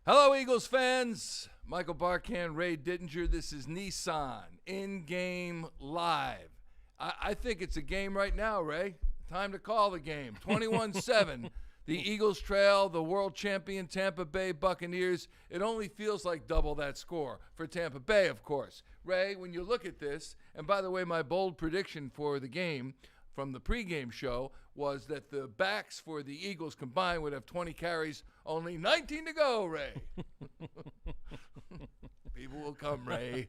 Hello, Eagles fans. Michael Barkann, Ray Dittinger. This is Nissan in-game live. I think it's a game right now, Ray. Time to call the game. 21-7. The Eagles trail the world champion Tampa Bay Buccaneers. It only feels like double that score for Tampa Bay, of course. Ray, when you look at this, and by the way, my bold prediction for the game from the pregame show was that the backs for the Eagles combined would have 20 carries, only 19 to go, Ray. People will come, Ray.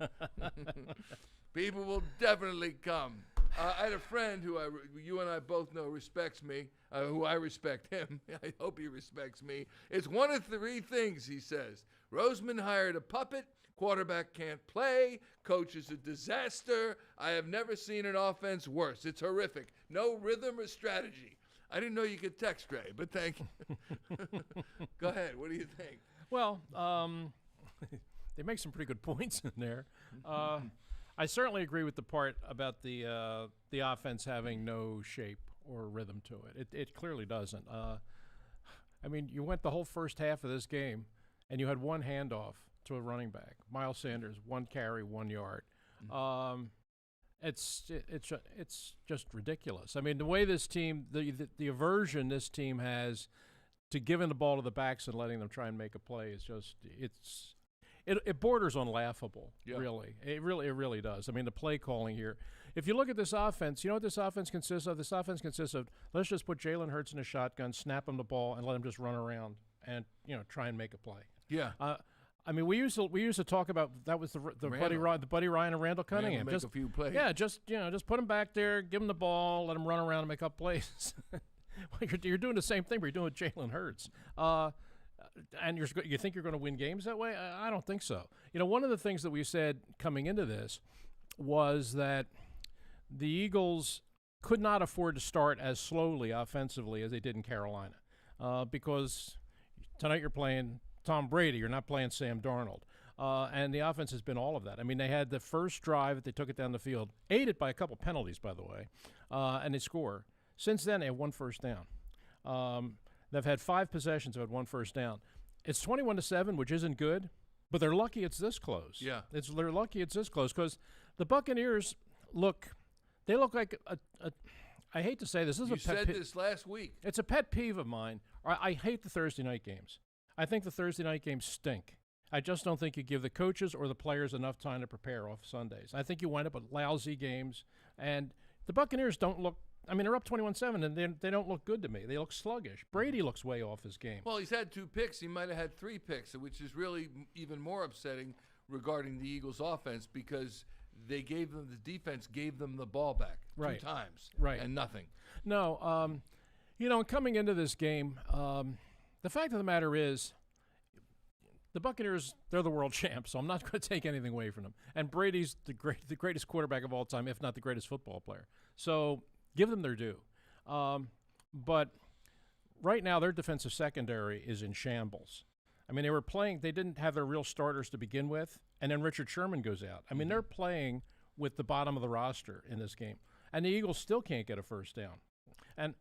People will definitely come. I had a friend who you and I both know respects me, who I respect him. I hope he respects me. It's one of three things, he says. Roseman hired a puppet. Quarterback can't play. Coach is a disaster. I have never seen an offense worse. It's horrific. No rhythm or strategy. I didn't know you could text, Ray, but thank you. Go ahead. What do you think? Well, they make some pretty good points in there. I certainly agree with the part about the offense having no shape or rhythm to it. It clearly doesn't. I mean, you went the whole first half of this game, and you had one handoff to a running back. Miles Sanders, 1 carry, 1 yard. It's just ridiculous. I mean, the way this team, the aversion this team has to giving the ball to the backs and letting them try and make a play is just it borders on laughable. Yeah. Really, it really does. I mean, the play calling here. If you look at this offense, you know what this offense consists of? This offense consists of, let's just put Jalen Hurts in a shotgun, snap him the ball, and let him just run around and try and make a play. Yeah. I mean, we used to talk about that was the Buddy Ryan and Randall Cunningham. Make a few plays. Yeah, just put him back there, give him the ball, let him run around and make up plays. Well, you're doing the same thing, but you're doing with Jalen Hurts. And you think you're going to win games that way? I don't think so. You know, one of the things that we said coming into this was that the Eagles could not afford to start as slowly offensively as they did in Carolina, because tonight you're playing Tom Brady. You're not playing Sam Darnold. And the offense has been all of that. I mean, they had the first drive that they took it down the field, aided by a couple penalties, by the way, and they score. Since then, they have 1 first down. They've had 5 possessions of had 1 first down. It's 21-7, which isn't good, but they're lucky it's this close. Yeah. They're lucky it's this close because the Buccaneers look like I hate to say this. You said this last week. It's a pet peeve of mine. I hate the Thursday night games. I think the Thursday night games stink. I just don't think you give the coaches or the players enough time to prepare off Sundays. I think you wind up with lousy games, and the Buccaneers don't look – I mean, they're up 21-7, and they don't look good to me. They look sluggish. Brady looks way off his game. Well, he's had 2 picks. He might have had 3 picks, which is really even more upsetting regarding the Eagles' offense because the defense gave them the ball back 2 times and nothing. No, coming into this game the fact of the matter is, the Buccaneers, they're the world champs, so I'm not going to take anything away from them. And Brady's the greatest quarterback of all time, if not the greatest football player. So give them their due. But right now, their defensive secondary is in shambles. I mean, they didn't have their real starters to begin with, and then Richard Sherman goes out. I mean, they're playing with the bottom of the roster in this game. And the Eagles still can't get a first down. And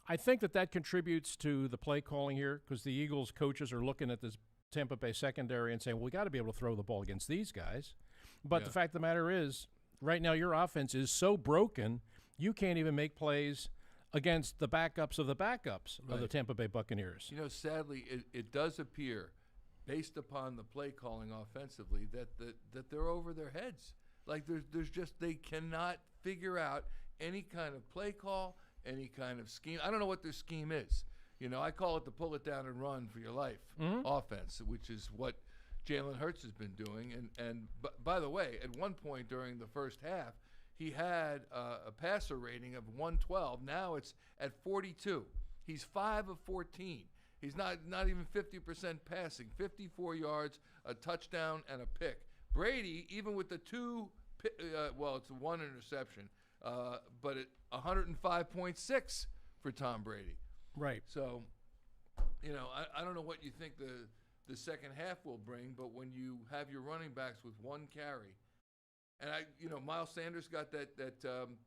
I think that contributes to the play calling here because the Eagles coaches are looking at this Tampa Bay secondary and saying, well, we got to be able to throw the ball against these guys. But the fact of the matter is, right now your offense is so broken, you can't even make plays against the backups of the backups of the Tampa Bay Buccaneers. You know, sadly, it does appear, based upon the play calling offensively, that they're over their heads. Like there's just they cannot figure out any kind of play call, any kind of scheme. I don't know what their scheme is. You know, I call it the pull it down and run for your life offense, which is what Jalen Hurts has been doing. And by the way, at one point during the first half, he had a passer rating of 112. Now it's at 42. He's 5 of 14. He's not even 50% passing. 54 yards, a touchdown, and a pick. Brady, even with the 2, it's 1 interception, but at 105.6 for Tom Brady. Right. So, I don't know what you think the second half will bring, but when you have your running backs with 1 carry, and Miles Sanders got that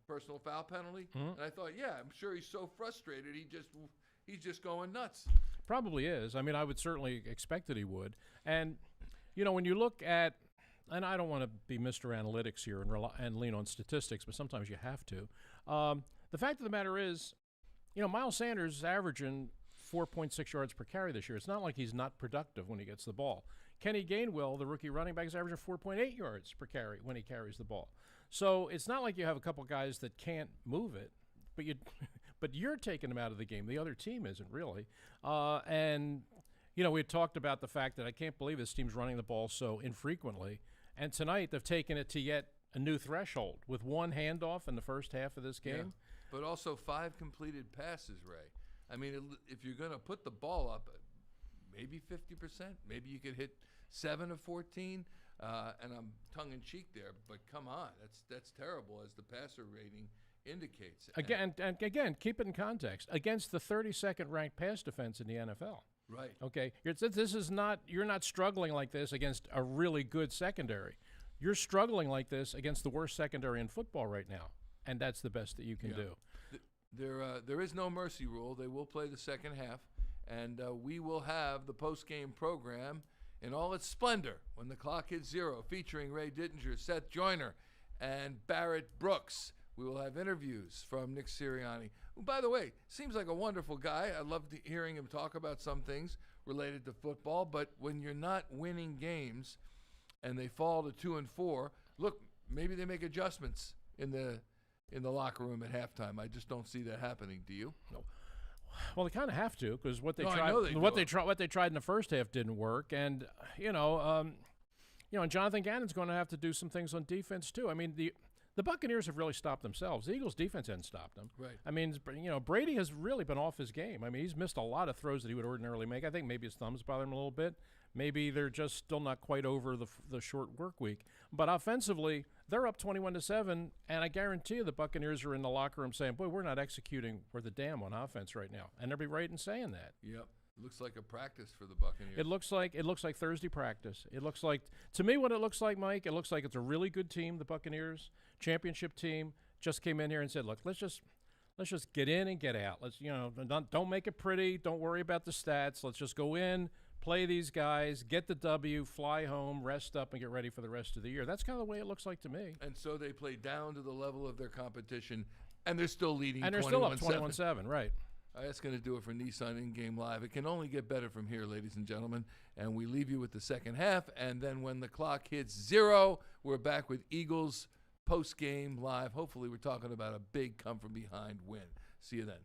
personal foul penalty, and I thought, I'm sure he's so frustrated he's just going nuts. Probably is. I mean, I would certainly expect that he would. And, when you look at, and I don't want to be Mr. Analytics here and lean on statistics, but sometimes you have to. The fact of the matter is, Miles Sanders is averaging 4.6 yards per carry this year. It's not like he's not productive when he gets the ball. Kenny Gainwell, the rookie running back, is averaging 4.8 yards per carry when he carries the ball. So it's not like you have a couple guys that can't move it, but you're taking them out of the game. The other team isn't really. And we had talked about the fact that I can't believe this team's running the ball so infrequently. And tonight they've taken it to yet a new threshold with one handoff in the first half of this game. Yeah. But also 5 completed passes, Ray. I mean, if you're going to put the ball up, maybe 50%, maybe you could hit 7 of 14. And I'm tongue-in-cheek there, but come on, that's terrible as the passer rating indicates. Again, keep it in context. Against the 32nd ranked pass defense in the NFL. Right. Okay. You're not struggling like this against a really good secondary. You're struggling like this against the worst secondary in football right now, and that's the best that you can do. There is no mercy rule. They will play the second half, and we will have the post-game program in all its splendor when the clock hits 0, featuring Ray Dittinger, Seth Joyner, and Barrett Brooks. We will have interviews from Nick Sirianni, who, by the way, seems like a wonderful guy. I loved hearing him talk about some things related to football, but when you're not winning games and they fall to 2 and 4, look, maybe they make adjustments in the locker room at halftime. I just don't see that happening. Do you? No. Well, they kind of have to, because what they tried in the first half didn't work, and and Jonathan Gannon's going to have to do some things on defense too. I mean, the Buccaneers have really stopped themselves. The Eagles' defense hasn't stopped them. Right. I mean, Brady has really been off his game. I mean, he's missed a lot of throws that he would ordinarily make. I think maybe his thumbs bother him a little bit. Maybe they're just still not quite over the short work week. But offensively, they're up 21-7, and I guarantee you the Buccaneers are in the locker room saying, boy, we're not executing worth a damn on offense right now. And they'll be right in saying that. Yep. Looks like a practice for the Buccaneers. It looks like Thursday practice. It looks like, to me, what it looks like, Mike, it looks like it's a really good team, the Buccaneers, championship team, just came in here and said, look, let's just get in and get out. Let's, don't make it pretty. Don't worry about the stats. Let's just go in, play these guys, get the W, fly home, rest up, and get ready for the rest of the year. That's kind of the way it looks like to me. And so they play down to the level of their competition, and they're still leading 21-7. And they're still up 21-7, right. That's going to do it for Nissan In-Game Live. It can only get better from here, ladies and gentlemen. And we leave you with the second half. And then when the clock hits 0, we're back with Eagles post-game live. Hopefully we're talking about a big come-from-behind win. See you then.